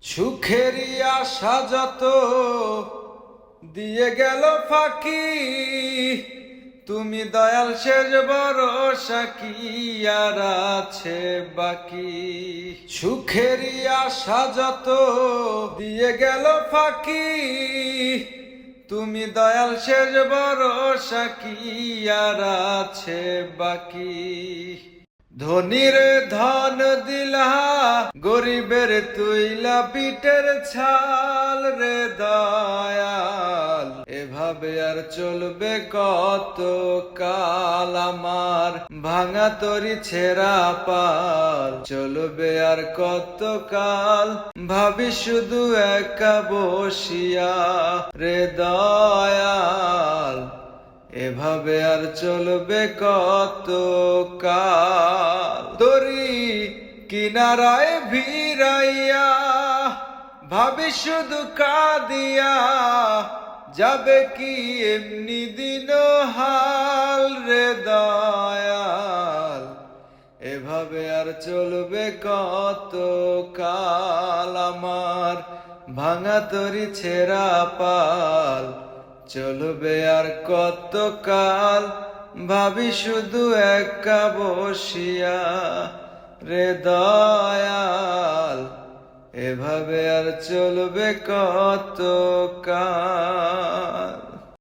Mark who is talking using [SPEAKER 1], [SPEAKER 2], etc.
[SPEAKER 1] সুখেরই আশা যত দিয়ে গেল ফাঁকি, তুমি দয়াল শেষ ভরসা কি আর আছে বাকি। সুখেরই আশা যত দিয়ে গেল ফাঁকি, তুমি দয়াল শেষ ভরসা কি আর আছে বাকি। ধনীর ধন দিলা, গরিবের তুইলা পিঠের ছাল রে দয়াল। এভাবে আর চলবে কত কাল, আমার ভাঙা তরি ছেঁড়া পাল। চলবে আর কত কাল, ভাবি শুধু একা বসিয়া রে দয়াল। এভাবে আর চলবে কত কাল। তরি কিনারায় ভিড়াইয়া ভাবি শুধু কাঁদিয়া, যাবে কি এমনি দিন হাল রে দয়াল। এভাবে আর চলবে কত কাল, আমার ভাঙা তরি ছেঁড়া পাল। চলবে আর কত কাল, ভাবি শুধু একা বসিয়া রে দয়াল। এভাবে আর চলবে কত কাল।